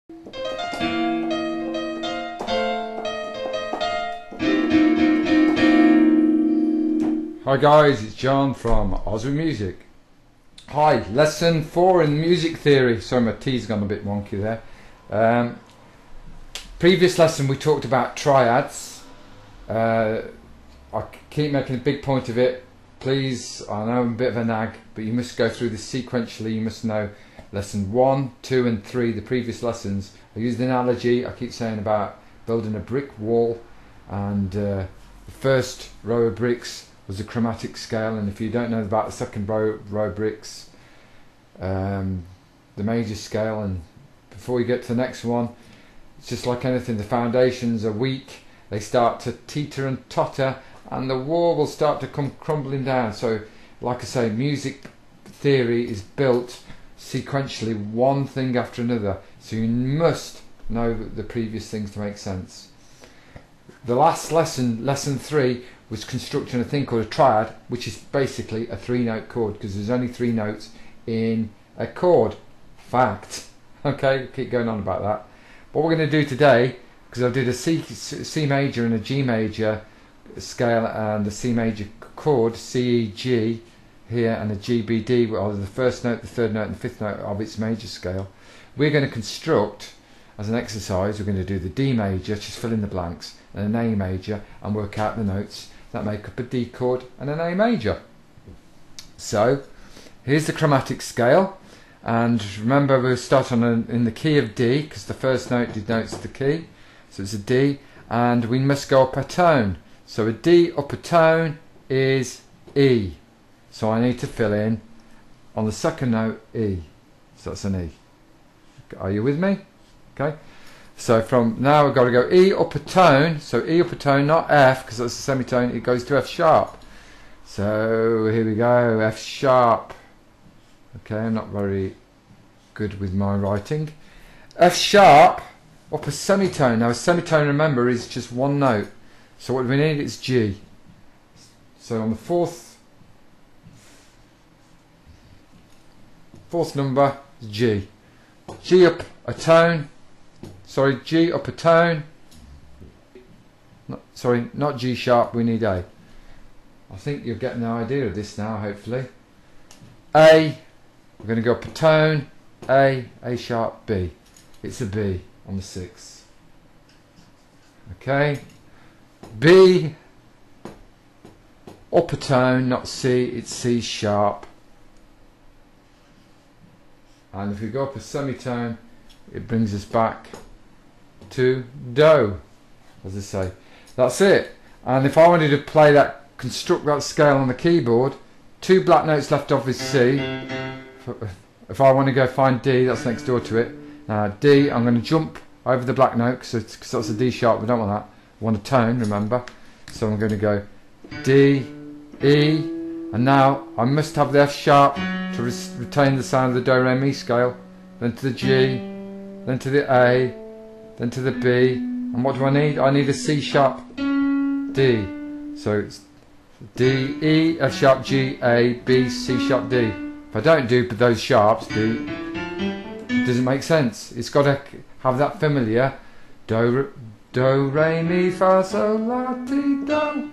Hi guys, it's John from OSWINMUSIC. Hi, lesson 4 in music theory. Sorry, my T's gone a bit wonky there. Previous lesson we talked about triads. I keep making a big point of it. Please, I know I'm a bit of a nag, but you must go through this sequentially. You must know lesson 1, 2 and 3, the previous lessons. I used the analogy I keep saying about building a brick wall, and the first row of bricks was a chromatic scale, and if you don't know about the second row of bricks, the major scale, and before you get to the next one, it's just like anything, the foundations are weak, they start to teeter and totter, and the wall will start to come crumbling down. So like I say, music theory is built sequentially, one thing after another, so you must know the previous things to make sense. The last lesson, lesson 3, was constructing a thing called a triad, which is basically a 3-note chord, because there's only 3 notes in a chord. Fact. Okay, keep going on about that. What we're going to do today, because I did a C major and a G major scale and a C major chord, C, E, G here, and a G, B, D, either the first note, the third note and the 5th note of its major scale. We're going to construct, as an exercise, we're going to do the D major, just fill in the blanks, and an A major, and work out the notes that make up a D chord and an A major. So here's the chromatic scale, and remember we'll start on in the key of D, because the first note denotes the key, so it's a D, and we must go up a tone. So a D up a tone is E, so I need to fill in on the second note E, so that's an E. Are you with me? Okay, so from now we've got to go E up a tone, so E up a tone, not F, because that's a semitone, it goes to F sharp. So here we go, F sharp. Okay, I'm not very good with my writing. F sharp up a semitone. Now a semitone, remember, is just one note, so what we need is G. So on the fourth number is G. G up a tone. Sorry, G up a tone. Not G sharp, we need A. I think you're getting the idea of this now, hopefully. A, we're going to go up a tone, A sharp, B. It's a B on the 6th. Okay. B, up a tone, not C, it's C sharp. And if we go up a semitone, it brings us back to Do, as I say. That's it. And if I wanted to play that, construct that scale on the keyboard, 2 black notes left off is C. If I want to go find D, that's next door to it. Now D, I'm going to jump over the black note, because that's a D sharp, we don't want that. We want a tone, remember. So I'm going to go D, E, and now I must have the F sharp to retain the sound of the Do, Re, Mi scale, then to the G, then to the A, then to the B, and what do I need? I need a C sharp D. So it's D, E, F sharp, G, A, B, C sharp, D. If I don't do those sharps, D, it doesn't make sense. It's got to have that familiar Do, Re, Mi, Fa, Sol, La, Ti, Do.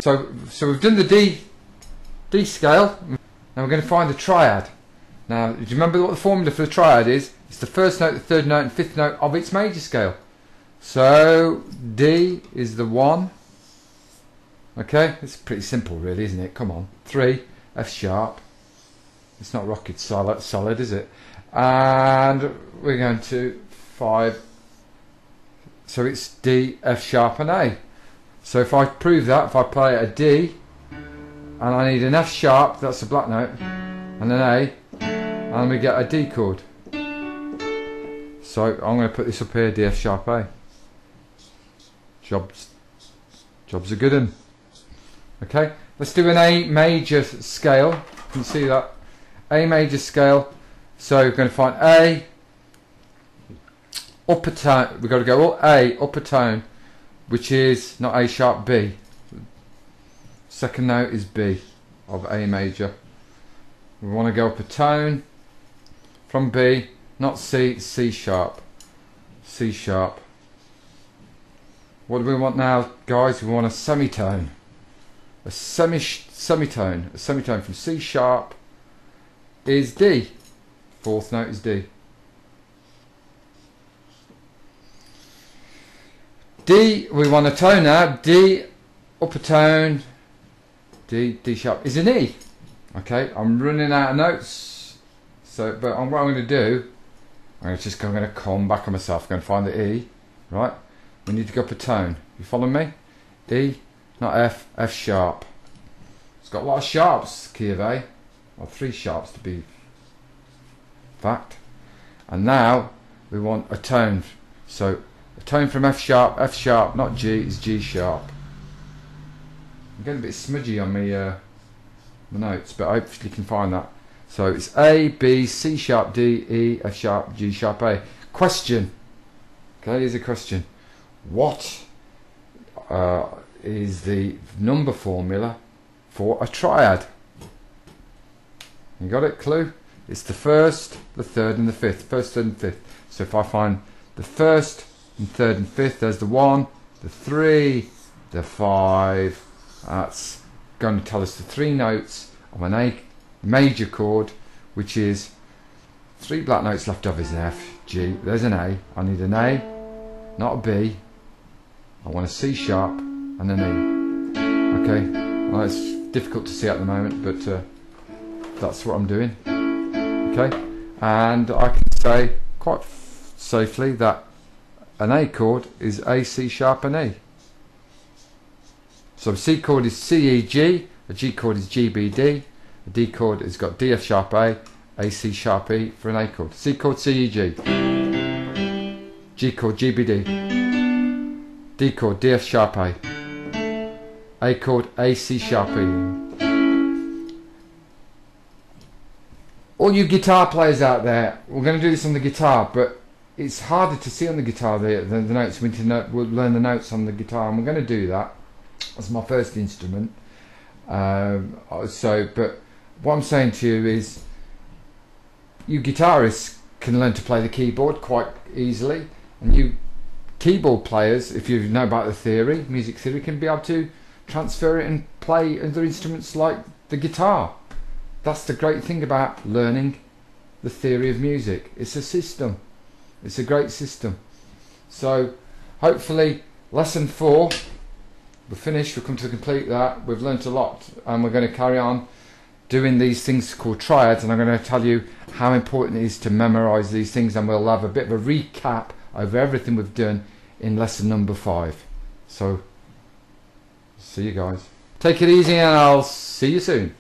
So we've done the D scale. Now we're going to find the triad. Now, do you remember what the formula for the triad is? It's the first note, the third note and 5th note of its major scale. So D is the 1. Okay, it's pretty simple really, isn't it? Come on. 3, F sharp. It's not rocket solid, is it? And we're going to 5. So it's D, F sharp and A. So if I prove that, if I play a D, and I need an F sharp, that's a black note, and an A, and we get a D chord. So I'm going to put this up here, D, F sharp, A. Job's a good one. Okay, let's do an A major scale. You can see that. A major scale. So we're going to find A, up a tone. We've got to go A, up a tone, which is not A sharp, B. Second note is B of A major. We want to go up a tone from B, not C, C sharp. C sharp. What do we want now, guys? We want a semitone. A semitone. A semitone from C sharp is D. Fourth note is D. D, we want a tone now. D, upper tone. D sharp is an E. Okay, I'm running out of notes. So, but what I'm going to do, I'm going to come back on myself. I'm going to find the E. Right. We need to go up a tone. You follow me? E, not F. F sharp. It's got a lot of sharps. Key of A. Or 3 sharps to be fact. And now we want a tone. So a tone from F sharp, not G, is G sharp. I'm getting a bit smudgy on my notes, but hopefully you can find that. So it's A, B, C sharp, D, E, F sharp, G sharp, A. Question. Okay, here's a question. What is the number formula for a triad? You got it? Clue? It's the first, the third and the fifth. First, third and fifth. So if I find the first and third and fifth, there's the 1, the 3, the 5. That's going to tell us the 3 notes of an A major chord, which is 3 black notes left of is an F, G. There's an A. I need an A, not a B. I want a C sharp and an E. Okay, well, it's difficult to see at the moment, but that's what I'm doing. Okay, and I can say quite safely that an A chord is A, C sharp and E. So a C chord is C, E, G, a G chord is G, B, D, a D chord has got D, F sharp, A, C sharp, E for an A chord. C chord, C, E, G, G chord, G, B, D, D chord, D, F sharp, A chord, A, C sharp, E. All you guitar players out there, we're going to do this on the guitar, but it's harder to see on the guitar the notes. We need to we'll learn the notes on the guitar, and we're going to do that. That's my first instrument. But what I'm saying to you is, you guitarists can learn to play the keyboard quite easily, and you keyboard players, if you know about the theory, music theory, can be able to transfer it and play other instruments like the guitar. That's the great thing about learning the theory of music. It's a system. It's a great system. So hopefully lesson 4, we're finished, we've come to complete that. We've learnt a lot, and we're going to carry on doing these things called triads, and I'm going to tell you how important it is to memorize these things, and we'll have a bit of a recap over everything we've done in lesson number 5. So see you guys. Take it easy, and I'll see you soon.